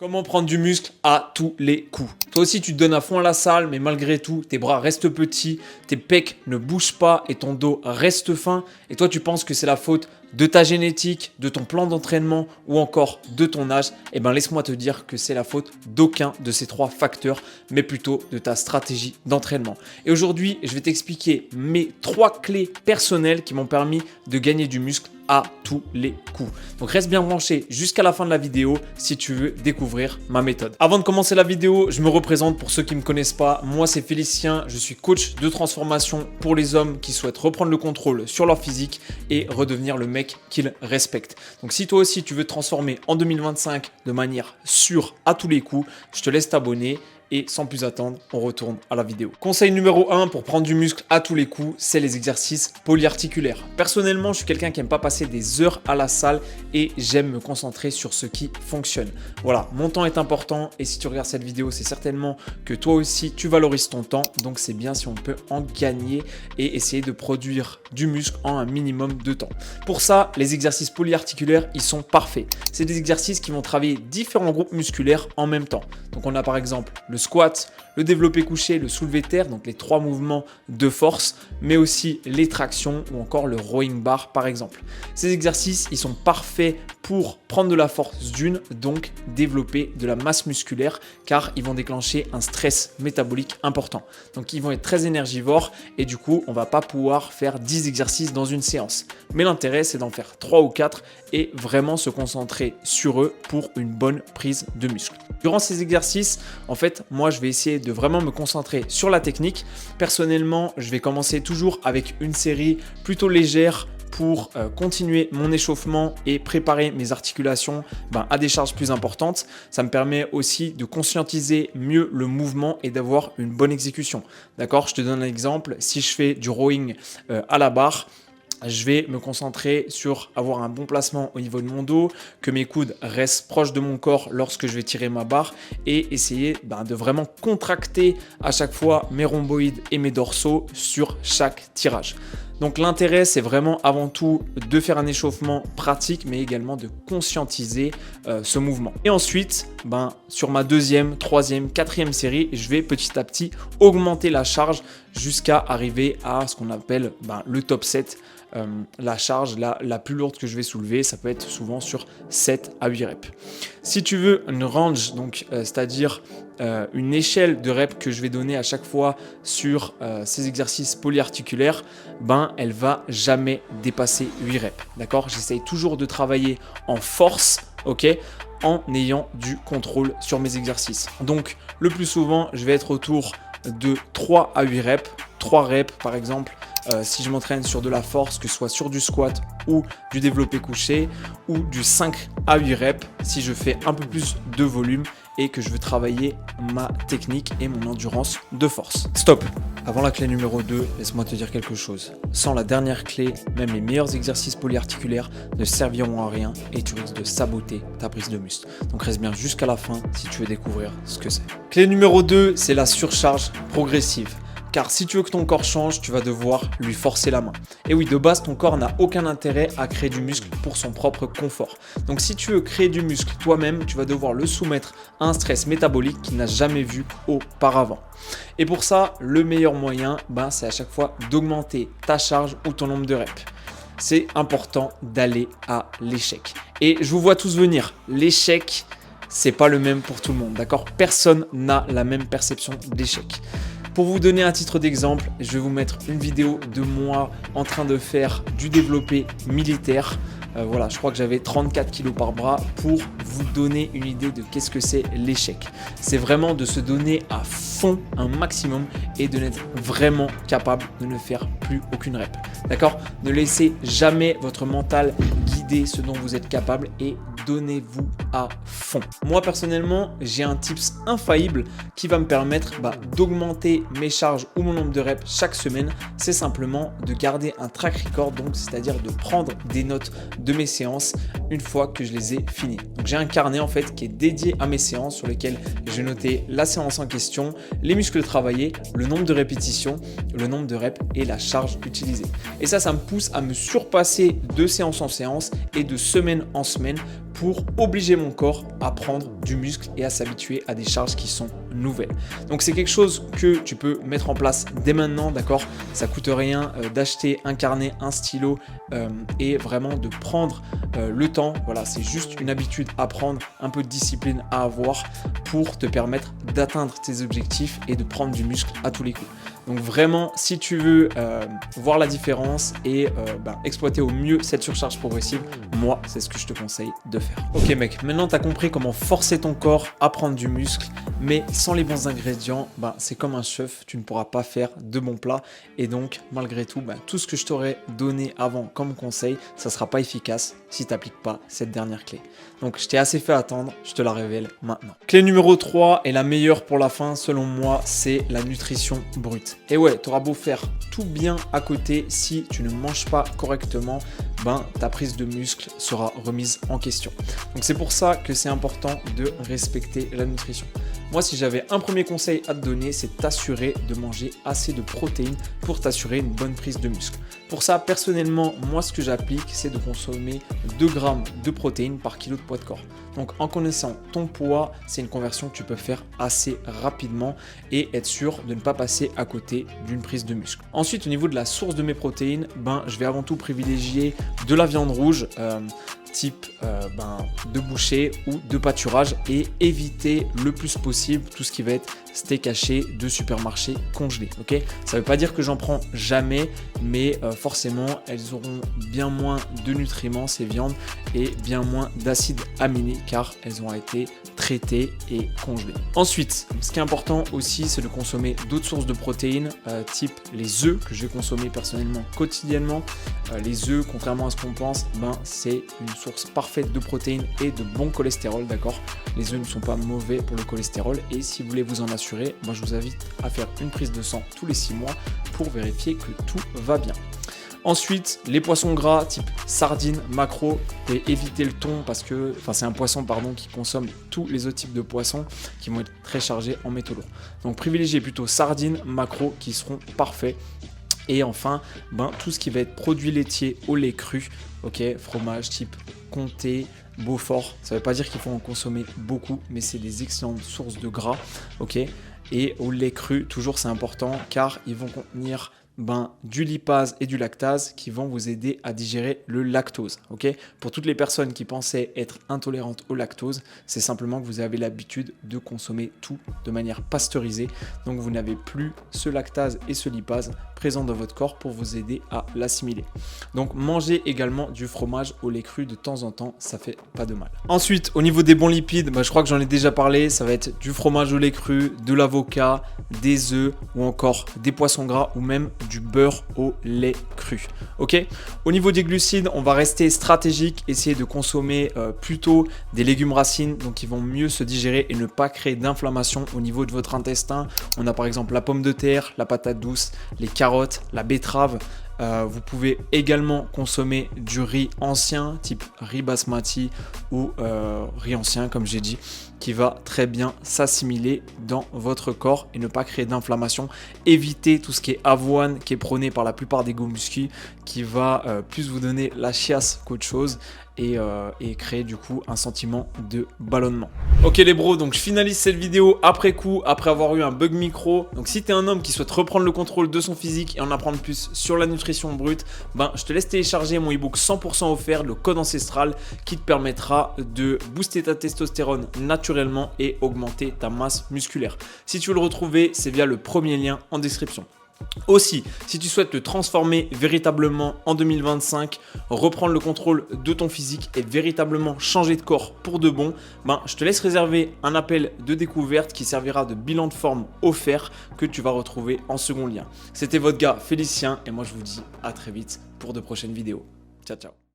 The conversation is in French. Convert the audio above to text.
Comment prendre du muscle à tous les coups? Toi aussi, tu te donnes à fond à la salle, mais malgré tout, tes bras restent petits, tes pecs ne bougent pas et ton dos reste fin. Et toi, tu penses que c'est la faute de ta génétique, de ton plan d'entraînement ou encore de ton âge. Eh bien, laisse-moi te dire que c'est la faute d'aucun de ces trois facteurs, mais plutôt de ta stratégie d'entraînement. Et aujourd'hui, je vais t'expliquer mes 3 clés personnelles qui m'ont permis de gagner du muscle à tous les coups. Donc reste bien branché jusqu'à la fin de la vidéo si tu veux découvrir ma méthode. Avant de commencer la vidéo, je me représente pour ceux qui ne me connaissent pas. Moi, c'est Félicien, je suis coach de transformation pour les hommes qui souhaitent reprendre le contrôle sur leur physique et redevenir le mec qu'ils respectent. Donc si toi aussi tu veux te transformer en 2025 de manière sûre à tous les coups, je te laisse t'abonner. Et sans plus attendre, on retourne à la vidéo. Conseil numéro 1 pour prendre du muscle à tous les coups, c'est les exercices polyarticulaires. Personnellement, je suis quelqu'un qui n'aime pas passer des heures à la salle et j'aime me concentrer sur ce qui fonctionne. Voilà, mon temps est important et si tu regardes cette vidéo, c'est certainement que toi aussi, tu valorises ton temps. Donc c'est bien si on peut en gagner et essayer de produire du muscle en un minimum de temps. Pour ça, les exercices polyarticulaires, ils sont parfaits. C'est des exercices qui vont travailler différents groupes musculaires en même temps. Donc on a par exemple le squat, le développé couché, le soulevé terre, donc les 3 mouvements de force, mais aussi les tractions ou encore le rowing bar par exemple. Ces exercices, ils sont parfaits pour prendre de la force d'une, donc développer de la masse musculaire, car ils vont déclencher un stress métabolique important. Donc ils vont être très énergivores et du coup, on va pas pouvoir faire 10 exercices dans une séance. Mais l'intérêt, c'est d'en faire 3 ou 4 et vraiment se concentrer sur eux pour une bonne prise de muscle. Durant ces exercices, en fait, moi, je vais essayer de vraiment me concentrer sur la technique. Personnellement, je vais commencer toujours avec une série plutôt légère pour continuer mon échauffement et préparer mes articulations à des charges plus importantes. Ça me permet aussi de conscientiser mieux le mouvement et d'avoir une bonne exécution. D'accord? Je te donne un exemple. Si je fais du rowing à la barre, je vais me concentrer sur avoir un bon placement au niveau de mon dos, que mes coudes restent proches de mon corps lorsque je vais tirer ma barre et essayer de vraiment contracter à chaque fois mes rhomboïdes et mes dorsaux sur chaque tirage. Donc l'intérêt, c'est vraiment avant tout de faire un échauffement pratique, mais également de conscientiser ce mouvement. Et ensuite, sur ma 2e, 3e, 4e série, je vais petit à petit augmenter la charge jusqu'à arriver à ce qu'on appelle le top 7. La charge la plus lourde que je vais soulever, ça peut être souvent sur 7 à 8 reps. Si tu veux une range, donc c'est-à-dire une échelle de reps que je vais donner à chaque fois sur ces exercices polyarticulaires, elle va jamais dépasser 8 reps. D'accord? J'essaye toujours de travailler en force, ok, en ayant du contrôle sur mes exercices. Donc le plus souvent, je vais être autour de 3 à 8 reps. 3 reps par exemple, si je m'entraîne sur de la force, que ce soit sur du squat ou du développé couché, ou du 5 à 8 reps si je fais un peu plus de volume et que je veux travailler ma technique et mon endurance de force. Stop! Avant la clé numéro 2, laisse-moi te dire quelque chose. Sans la dernière clé, même les meilleurs exercices polyarticulaires ne serviront à rien et tu risques de saboter ta prise de muscle. Donc reste bien jusqu'à la fin si tu veux découvrir ce que c'est. Clé numéro 2, c'est la surcharge progressive. Car si tu veux que ton corps change, tu vas devoir lui forcer la main. Et oui, de base, ton corps n'a aucun intérêt à créer du muscle pour son propre confort. Donc si tu veux créer du muscle toi-même, tu vas devoir le soumettre à un stress métabolique qu'il n'a jamais vu auparavant. Et pour ça, le meilleur moyen, c'est à chaque fois d'augmenter ta charge ou ton nombre de reps. C'est important d'aller à l'échec. Et je vous vois tous venir. L'échec, c'est pas le même pour tout le monde, d'accord? Personne n'a la même perception d'échec. Pour vous donner un titre d'exemple, je vais vous mettre une vidéo de moi en train de faire du développé militaire. Voilà, je crois que j'avais 34 kg par bras pour vous donner une idée de qu'est-ce que c'est l'échec. C'est vraiment de se donner à fond un maximum et de n'être vraiment capable de ne faire plus aucune rep. D'accord? Ne laissez jamais votre mental guider ce dont vous êtes capable et donnez-vous à fond. Moi personnellement, j'ai un tips infaillible qui va me permettre d'augmenter mes charges ou mon nombre de reps chaque semaine. C'est simplement de garder un track record, donc c'est-à-dire de prendre des notes de mes séances une fois que je les ai finies. Donc j'ai un carnet en fait qui est dédié à mes séances sur lequel j'ai noté la séance en question, les muscles travaillés, le nombre de répétitions, le nombre de reps et la charge utilisée. Et ça me pousse à me surpasser de séance en séance et de semaine en semaine pour obliger mon corps à prendre du muscle et à s'habituer à des charges qui sont nouvelles. Donc c'est quelque chose que tu peux mettre en place dès maintenant, d'accord? Ça coûte rien d'acheter un carnet, un stylo et vraiment de prendre le temps. Voilà, c'est juste une habitude à prendre, un peu de discipline à avoir pour te permettre d'atteindre tes objectifs et de prendre du muscle à tous les coups. Donc vraiment, si tu veux voir la différence et exploiter au mieux cette surcharge progressive, moi, c'est ce que je te conseille de faire. Ok mec, maintenant tu as compris comment forcer ton corps à prendre du muscle, mais sans les bons ingrédients, c'est comme un chef, tu ne pourras pas faire de bons plats. Et donc, malgré tout, tout ce que je t'aurais donné avant comme conseil, ça ne sera pas efficace si tu n'appliques pas cette dernière clé. Donc, je t'ai assez fait attendre, je te la révèle maintenant. Clé numéro 3 et la meilleure pour la fin, selon moi, c'est la nutrition brute. Et ouais, tu auras beau faire tout bien à côté, si tu ne manges pas correctement, ta prise de muscle sera remise en question. Donc c'est pour ça que c'est important de respecter la nutrition. Moi, si j'avais un premier conseil à te donner, c'est t'assurer de manger assez de protéines pour t'assurer une bonne prise de muscle. Pour ça, personnellement, moi, ce que j'applique, c'est de consommer 2 grammes de protéines par kilo de poids de corps. Donc, en connaissant ton poids, c'est une conversion que tu peux faire assez rapidement et être sûr de ne pas passer à côté d'une prise de muscle. Ensuite, au niveau de la source de mes protéines, je vais avant tout privilégier de la viande rouge, type de boucher ou de pâturage, et éviter le plus possible tout ce qui va être steak haché de supermarché congelé. Ok, ça ne veut pas dire que j'en prends jamais, mais forcément elles auront bien moins de nutriments ces viandes et bien moins d'acides aminés car elles ont été traitées et congelées. Ensuite, ce qui est important aussi, c'est de consommer d'autres sources de protéines, type les œufs que je vais consommer personnellement quotidiennement. Les œufs, contrairement à ce qu'on pense, c'est une source parfaite de protéines et de bon cholestérol, d'accord? Les œufs ne sont pas mauvais pour le cholestérol et si vous voulez vous en assurer, je vous invite à faire une prise de sang tous les 6 mois pour vérifier que tout va bien. Ensuite, les poissons gras type sardines, maquereaux, et éviter le thon parce que c'est un poisson qui consomme tous les autres types de poissons qui vont être très chargés en métaux lourds. Donc privilégiez plutôt sardines, maquereaux qui seront parfaits. Et enfin, tout ce qui va être produits laitiers au lait cru, ok, fromage type Comté, Beaufort. Ça ne veut pas dire qu'il faut en consommer beaucoup, mais c'est des excellentes sources de gras, ok. Et au lait cru, toujours c'est important car ils vont contenir du lipase et du lactase qui vont vous aider à digérer le lactose. Ok, pour toutes les personnes qui pensaient être intolérantes au lactose, c'est simplement que vous avez l'habitude de consommer tout de manière pasteurisée. Donc vous n'avez plus ce lactase et ce lipase présents dans votre corps pour vous aider à l'assimiler. Donc mangez également du fromage au lait cru de temps en temps, ça fait pas de mal. Ensuite, au niveau des bons lipides, je crois que j'en ai déjà parlé, ça va être du fromage au lait cru, de l'avocat, des œufs ou encore des poissons gras ou même du beurre au lait cru. Ok. Au niveau des glucides, on va rester stratégique, essayer de consommer plutôt des légumes racines, donc qui vont mieux se digérer et ne pas créer d'inflammation au niveau de votre intestin. On a par exemple la pomme de terre, la patate douce, les carottes, la betterave. Vous pouvez également consommer du riz ancien, type riz basmati ou riz ancien, comme j'ai dit, qui va très bien s'assimiler dans votre corps et ne pas créer d'inflammation. Évitez tout ce qui est avoine, qui est prôné par la plupart des go muscu, qui va plus vous donner la chiasse qu'autre chose et créer du coup un sentiment de ballonnement. Ok les bros, donc je finalise cette vidéo après coup, après avoir eu un bug micro. Donc si tu es un homme qui souhaite reprendre le contrôle de son physique et en apprendre plus sur la nutrition brute, je te laisse télécharger mon ebook 100% offert, le code ancestral, qui te permettra de booster ta testostérone naturellement et augmenter ta masse musculaire. Si tu veux le retrouver, c'est via le premier lien en description. Aussi, si tu souhaites te transformer véritablement en 2025, reprendre le contrôle de ton physique et véritablement changer de corps pour de bon, je te laisse réserver un appel de découverte qui servira de bilan de forme offert que tu vas retrouver en second lien. C'était votre gars Félicien et moi je vous dis à très vite pour de prochaines vidéos. Ciao ciao.